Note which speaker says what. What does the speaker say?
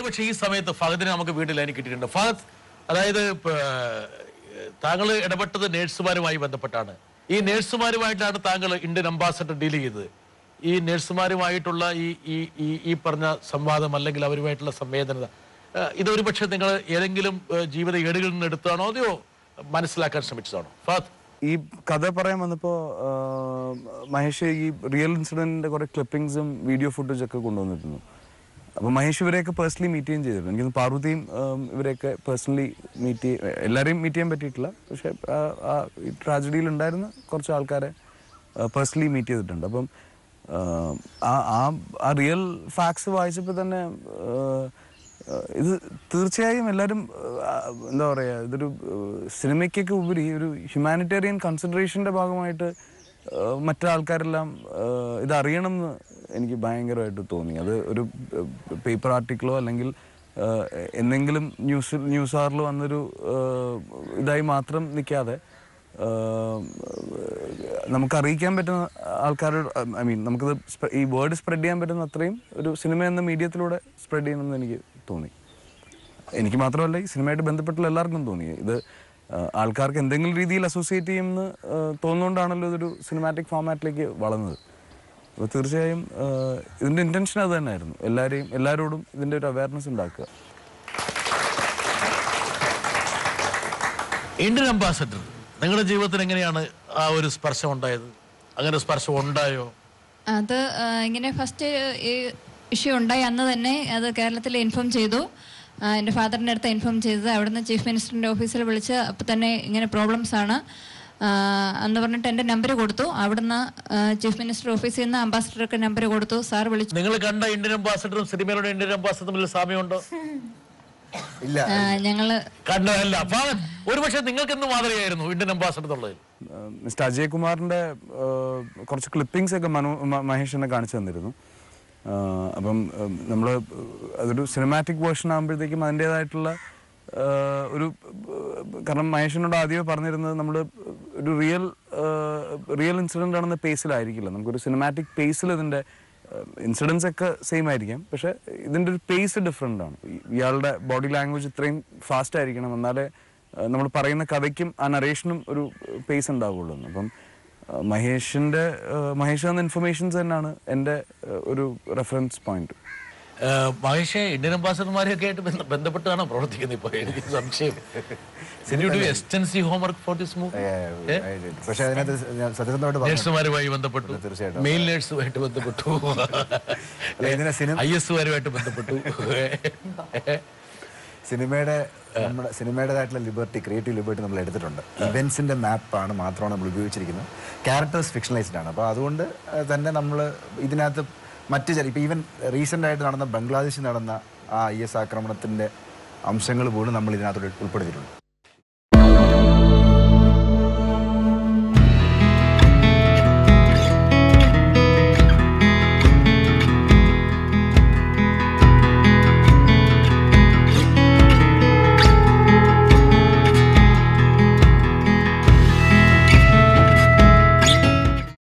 Speaker 1: ഒരുപക്ഷെ ഈ സമയത്ത് ഫഹദിനെ നമുക്ക് വീട്ടിൽ ലൈനിൽ കിട്ടിയിട്ടുണ്ട്. ഫഹദ്, അതായത് താങ്കൾ ഇടപെട്ടത് നേഴ്സുമാരുമായി ബന്ധപ്പെട്ടാണ്. ഈ നേഴ്സുമാരുമായിട്ടാണ് താങ്കൾ ഇന്ത്യൻ അംബാസഡർ ഡീൽ ചെയ്തത്. ഈ നേഴ്സുമാരുമായിട്ടുള്ള ഈ പറഞ്ഞ സംവാദം അല്ലെങ്കിൽ അവരുമായിട്ടുള്ള സംവേദനത, ഇതൊരു പക്ഷെ നിങ്ങൾ ഏതെങ്കിലും ജീവിത ഏടുകളിൽ നിന്ന് എടുത്താണോ അതെയോ മനസ്സിലാക്കാൻ ശ്രമിച്ചതാണോ? ഫഹദ്,
Speaker 2: ഈ കഥ പറയാൻ വന്നപ്പോ മഹേഷ് ഈ റിയൽ ഇൻസിഡന്റിന്റെ കുറെ ക്ലിപ്പിംഗ്സും വീഡിയോ ഫുട്ടേജ് ഒക്കെ കൊണ്ടുവന്നിരുന്നു. അപ്പൊ മഹേഷ് ഇവരെയൊക്കെ പേഴ്സണലി മീറ്റ് ചെയ്യാൻ ചെയ്തിരുന്നു. എനിക്ക് പാർവതിയും ഇവരെയൊക്കെ പേഴ്സണലി എല്ലാവരെയും മീറ്റ് ചെയ്യാൻ പറ്റിയിട്ടില്ല. പക്ഷെ ഈ ട്രാജഡിയിൽ ഉണ്ടായിരുന്ന കുറച്ച് ആൾക്കാരെ പേഴ്സണലി മീറ്റ് ചെയ്തിട്ടുണ്ട്. അപ്പം ആ റിയൽ ഫാക്ട്സ് വായിച്ചപ്പോൾ തന്നെ ഇത് തീർച്ചയായും എല്ലാവരും എന്താ പറയുക, ഇതൊരു സിനിമയ്ക്കൊക്കെ ഉപരി ഒരു ഹ്യൂമാനിറ്റേറിയൻ കൺസിഡറേഷൻ്റെ ഭാഗമായിട്ട് മറ്റാൾക്കാരെല്ലാം ഇതറിയണമെന്ന് എനിക്ക് ഭയങ്കരമായിട്ട് തോന്നി. അത് ഒരു പേപ്പർ ആർട്ടിക്കിളോ അല്ലെങ്കിൽ എന്തെങ്കിലും ന്യൂസ് ആറിൽ വന്നൊരു ഇതായി മാത്രം നിൽക്കാതെ നമുക്ക് അറിയിക്കാൻ പറ്റുന്ന ആൾക്കാരോട്, നമുക്കത് ഈ വേർഡ് സ്പ്രെഡ് ചെയ്യാൻ പറ്റുന്ന അത്രയും ഒരു സിനിമ എന്ന മീഡിയത്തിലൂടെ സ്പ്രെഡ് ചെയ്യണമെന്ന് എനിക്ക് തോന്നി. എനിക്ക് മാത്രമല്ല, ഈ സിനിമയായിട്ട് ബന്ധപ്പെട്ടുള്ള എല്ലാവർക്കും തോന്നി. ഇത് ആൾക്കാർക്ക് എന്തെങ്കിലും രീതിയിൽ അസോസിയേറ്റ് ചെയ്യുമെന്ന് തോന്നുകൊണ്ടാണല്ലോ ഇതൊരു സിനിമാറ്റിക് ഫോമാറ്റിലേക്ക് വളർന്നത്. അപ്പോൾ തീർച്ചയായും ഇതിൻ്റെ ഇൻറ്റൻഷൻ അത് തന്നെയായിരുന്നു, എല്ലാവരോടും ഇതിൻ്റെ ഒരു അവയർനെസ് ഉണ്ടാക്കുക.
Speaker 1: ഇന്ത്യൻ അംബാസഡർ, നിങ്ങളുടെ ജീവിതത്തിൽ എങ്ങനെയാണ് ആ ഒരു സ്പർശം ഉണ്ടായത്? അങ്ങനെ സ്പർശം ഉണ്ടായോ?
Speaker 3: അത് ഇങ്ങനെ ഫസ്റ്റ് ഈ ഇഷ്യൂ ഉണ്ടായി അന്ന് തന്നെ അത് കേരളത്തിൽ ഇൻഫോം ചെയ്തു. എൻ്റെ ഫാദറിൻ്റെ അടുത്ത് ഇൻഫോം ചെയ്തത്. അവിടുന്ന് ചീഫ് മിനിസ്റ്ററിൻ്റെ ഓഫീസിൽ വിളിച്ച് അപ്പം തന്നെ ഇങ്ങനെ പ്രോബ്ലംസ് ആണ് എന്ന് പറഞ്ഞിട്ട് എൻ്റെ നമ്പർ കൊടുത്തു. അവിടുന്ന് ചീഫ് മിനിസ്റ്റർ ഓഫീസിൽ നിന്ന് അംബാസഡർക്ക് നമ്പർ കൊടുത്തു. സാർ വിളിച്ചു.
Speaker 1: നിങ്ങൾ കണ്ട ഇന്ത്യൻ അംബാസഡറും സിനിമയിലൂടെ ഇന്ത്യൻ അംബാസഡറും തമ്മിൽ സാമ്യമുണ്ടോ?
Speaker 2: ഇല്ല,
Speaker 3: ഞങ്ങള്
Speaker 1: കണ്ടതല്ല. ഒരു പക്ഷേ നിങ്ങൾക്ക് എന്ത് മാതൃകയായിരുന്നു ഇന്ത്യൻ അംബാസഡർ എന്നുള്ളത്?
Speaker 2: മിസ്റ്റർ അജയ് കുമാറിന്റെ കുറച്ച് ക്ലിപ്പിംഗ്സ് ഒക്കെ മഹേഷിനെ കാണിച്ചു തന്നിരുന്നു. അപ്പം നമ്മൾ അതൊരു സിനിമാറ്റിക് വേർഷൻ ആകുമ്പോഴത്തേക്കും അതിൻ്റെതായിട്ടുള്ള ഒരു, കാരണം മഹേഷിനോട് ആദ്യമേ പറഞ്ഞിരുന്നത് നമ്മൾ ഒരു റിയൽ ഇൻസിഡൻ്റ് ആണെന്ന പേസിലായിരിക്കില്ല, നമുക്കൊരു സിനിമാറ്റിക് പേസിൽ ഇതിൻ്റെ ഇൻസിഡൻസ് ഒക്കെ സെയിം ആയിരിക്കാം, പക്ഷെ ഇതിൻ്റെ ഒരു പേസ് ഡിഫറെൻ്റ് ആണ്. ഇയാളുടെ ബോഡി ലാംഗ്വേജ് ഇത്രയും ഫാസ്റ്റ് ആയിരിക്കണം, എന്നാലേ നമ്മൾ പറയുന്ന കഥയ്ക്കും ആ നറേഷനും ഒരു പേസ് ഉണ്ടാവുള്ളൂ. അപ്പം മഹേഷ് തന്ന ഇൻഫർമേഷൻസ് തന്നെയാണ് എൻ്റെ ഒരു റെഫറൻസ് പോയിന്റ്.
Speaker 1: മഹേഷ് ഇന്ത്യൻ അംബാസഡർമാരെയൊക്കെ ആയിട്ട് ബന്ധപ്പെട്ടാണോ പ്രവർത്തിക്കുന്നത് ഇപ്പോൾ? എനിക്ക് സംശയം. നേഴ്സുമാരുമായി ബന്ധപ്പെട്ടു, മെയിൽ നേഴ്സുമായിട്ട് ബന്ധപ്പെട്ടു, IS-മാരുമായിട്ട് ബന്ധപ്പെട്ടു.
Speaker 4: സിനിമയുടേതായിട്ടുള്ള ലിബർട്ടി, ക്രിയേറ്റീവ് ലിബർട്ടി നമ്മൾ എടുത്തിട്ടുണ്ട്. ഇവൻസിന്റെ മാപ്പാണ് മാത്രമാണ് നമ്മൾ ഉപയോഗിച്ചിരിക്കുന്നത്. ക്യാരക്ടേഴ്സ് ഫിക്ഷണലൈസ്ഡ് ആണ്. അപ്പോൾ അതുകൊണ്ട് തന്നെ നമ്മൾ ഇതിനകത്ത് മറ്റ് ഇപ്പം ഈവൻ റീസെൻ്റ് ആയിട്ട് നടന്ന ബംഗ്ലാദേശിൽ നടന്ന ആ IS ആക്രമണത്തിൻ്റെ അംശങ്ങൾ പോലും നമ്മൾ ഇതിനകത്തോട് ഉൾപ്പെടുത്തിയിട്ടുണ്ട്.